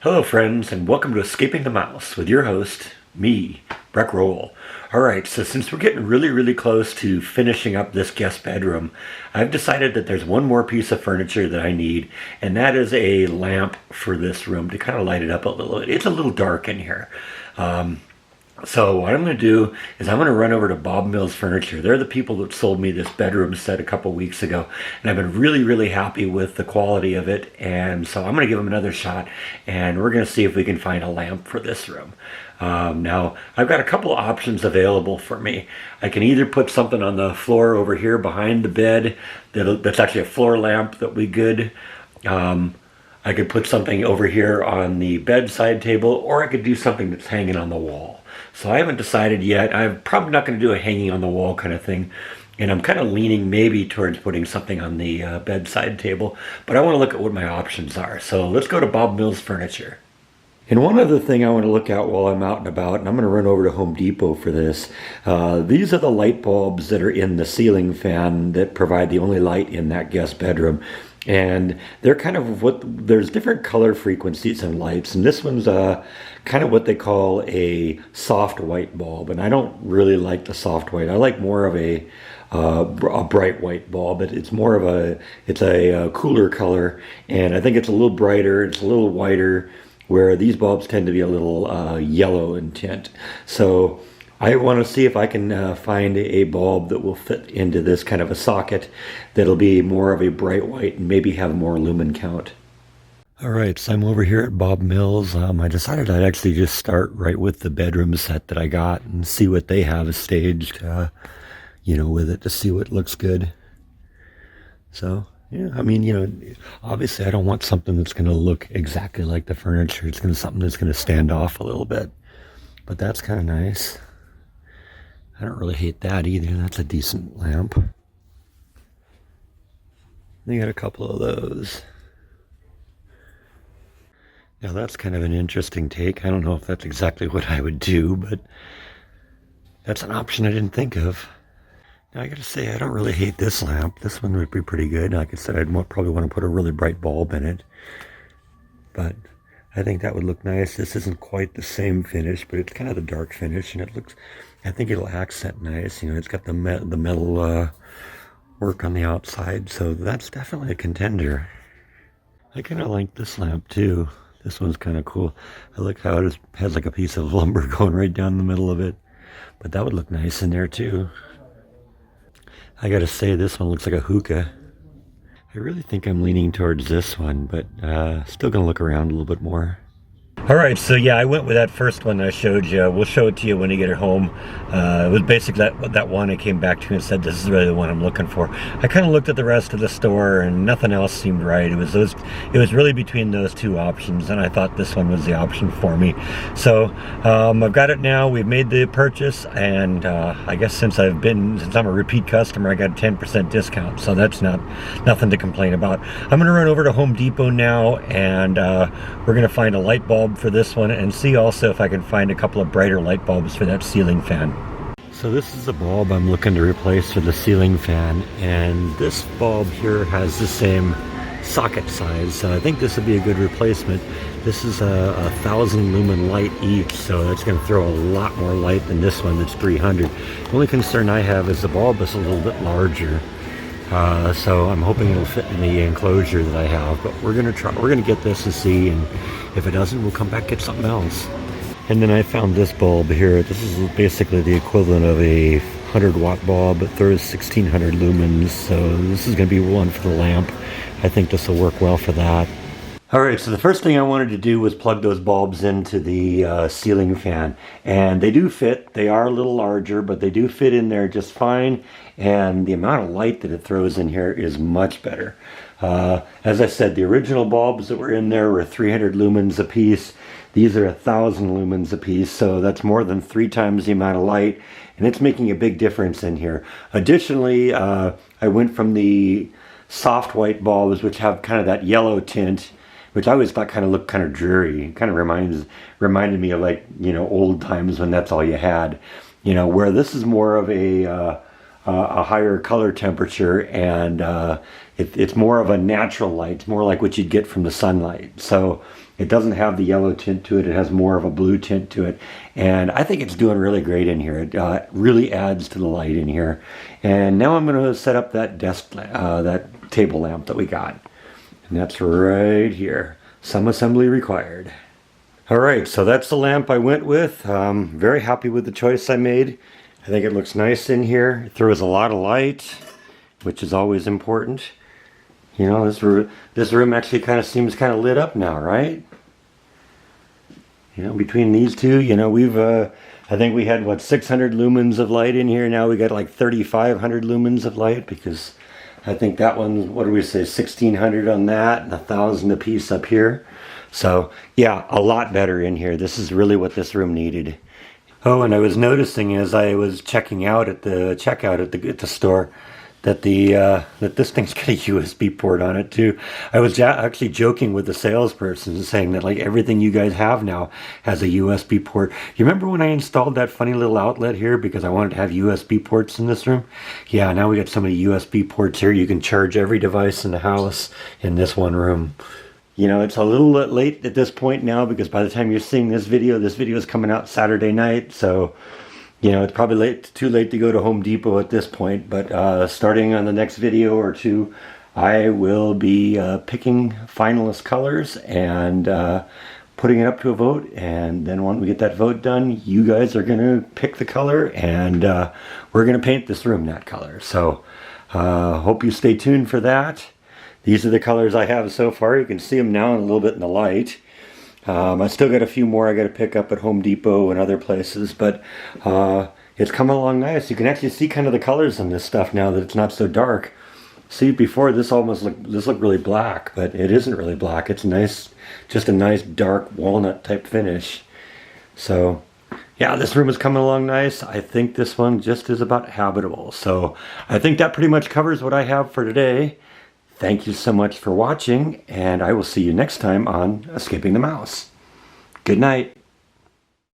Hello friends, and welcome to Escaping the Mouse with your host, me, Breck Roll. Alright, so since we're getting really close to finishing up this guest bedroom, I've decided that there's one more piece of furniture that I need, and that is a lamp for this room to kind of light it up a little bit. It's a little dark in here. So what I'm going to do is I'm going to run over to Bob Mills Furniture. They're the people that sold me this bedroom set a couple weeks ago. And I've been really happy with the quality of it. And so I'm going to give them another shot. And we're going to see if we can find a lamp for this room. Now, I've got a couple of options available for me. I can either put something on the floor over here behind the bed. That's actually a floor lamp that will be good. I could put something over here on the bedside table. Or I could do something that's hanging on the wall. So I haven't decided yet. I'm probably not going to do a hanging on the wall kind of thing. And I'm kind of leaning maybe towards putting something on the bedside table. But I want to look at what my options are. So let's go to Bob Mills Furniture. And one other thing I want to look at while I'm out and about, and I'm going to run over to Home Depot for this. These are the light bulbs that are in the ceiling fan that provide the only light in that guest bedroom. And they're kind of there's different color frequencies and lights, and this one's kind of what they call a soft white bulb, and I don't really like the soft white. I like more of a bright white bulb. It's more of a cooler color, and I think it's a little brighter, it's a little whiter, where these bulbs tend to be a little yellow in tint. So I want to see if I can find a bulb that will fit into this kind of a socket that'll be more of a bright white and maybe have more lumen count. Alright, so I'm over here at Bob Mills. I decided I'd actually just start right with the bedroom set that I got and see what they have staged, with it to see what looks good. So, yeah, I mean, obviously I don't want something that's going to look exactly like the furniture. It's going to something that's going to stand off a little bit. But that's kind of nice. I don't really hate that either. That's a decent lamp. They got a couple of those. Now that's kind of an interesting take. I don't know if that's exactly what I would do, but that's an option I didn't think of. Now I gotta say, I don't really hate this lamp. This one would be pretty good. Like I said, I'd probably want to put a really bright bulb in it. But I think that would look nice. This isn't quite the same finish, but it's kind of the dark finish, and I think it'll accent nice. It's got the metal work on the outside, so that's definitely a contender. I kind of like this lamp too. This one's kind of cool. I like how it has like a piece of lumber going right down the middle of it, but that would look nice in there too. I gotta say, this one looks like a hookah. I really think I'm leaning towards this one, but still gonna look around a little bit more. Alright, so yeah, I went with that first one I showed you. We'll show it to you when you get it home. It was basically that one I came back to and said, this is really the one I'm looking for. I kind of looked at the rest of the store and nothing else seemed right. It was really between those two options, and I thought this one was the option for me. So I've got it now. We've made the purchase, and I guess since I'm a repeat customer, I got a 10% discount, so that's nothing to complain about. I'm going to run over to Home Depot now, and we're going to find a light bulb for this one and see also if I can find a couple of brighter light bulbs for that ceiling fan. So this is the bulb I'm looking to replace for the ceiling fan, and this bulb here has the same socket size, so I think this would be a good replacement. This is a 1,000 lumen light each, so that's going to throw a lot more light than this one that's 300. The only concern I have is the bulb is a little bit larger. So I'm hoping it'll fit in the enclosure that I have, but we're gonna get this and see, and if it doesn't, we'll come back and get something else. And then I found this bulb here. This is basically the equivalent of a 100-watt bulb. It throws 1,600 lumens, so this is gonna be one for the lamp. I think this will work well for that. Alright, so the first thing I wanted to do was plug those bulbs into the ceiling fan, and they do fit. They are a little larger, but they do fit in there just fine, and the amount of light that it throws in here is much better. As I said, the original bulbs that were in there were 300 lumens a piece. These are 1,000 lumens a piece, so that's more than 3 times the amount of light, and it's making a big difference in here. Additionally, I went from the soft white bulbs, which have kind of that yellow tint, which I always thought kind of looked kind of dreary. It kind of reminded me of, like, old times when that's all you had. Where this is more of a a higher color temperature, and it's more of a natural light. It's more like what you'd get from the sunlight. So it doesn't have the yellow tint to it. It has more of a blue tint to it. And I think it's doing really great in here. It really adds to the light in here. And now I'm going to set up that that table lamp that we got. And that's right here. Some assembly required. All right, so that's the lamp I went with. Very happy with the choice I made. I think it looks nice in here. It throws a lot of light, which is always important. You know, this room actually kind of seems kind of lit up now, right? You know, between these two, you know, we've, I think we had, what, 600 lumens of light in here. Now we got like 3,500 lumens of light, because I think that one, what do we say, 1,600 on that and 1,000 a piece up here. So, yeah, a lot better in here. This is really what this room needed. Oh, and I was noticing as I was checking out at the checkout at the store that that this thing's got a USB port on it too. I was actually joking with the salesperson, saying that like everything you guys have now has a USB port. You remember when I installed that funny little outlet here because I wanted to have USB ports in this room? Yeah, now we got so many USB ports here. You can charge every device in the house in this one room. You know, it's a little late at this point now, because by the time you're seeing this video is coming out Saturday night. So, you know, it's probably too late to go to Home Depot at this point. But starting on the next video or two, I will be picking finalist colors and putting it up to a vote. And then when we get that vote done, you guys are going to pick the color, and we're going to paint this room that color. So hope you stay tuned for that. These are the colors I have so far. You can see them now a little bit in the light. I still got a few more I got to pick up at Home Depot and other places, but it's coming along nice. You can actually see kind of the colors in this stuff now that it's not so dark. See, before this looked really black, but it isn't really black. It's nice, just a nice dark walnut type finish. So yeah, this room is coming along nice. I think this one just is about habitable. So I think that pretty much covers what I have for today. Thank you so much for watching, and I will see you next time on Escaping the Mouse. Good night.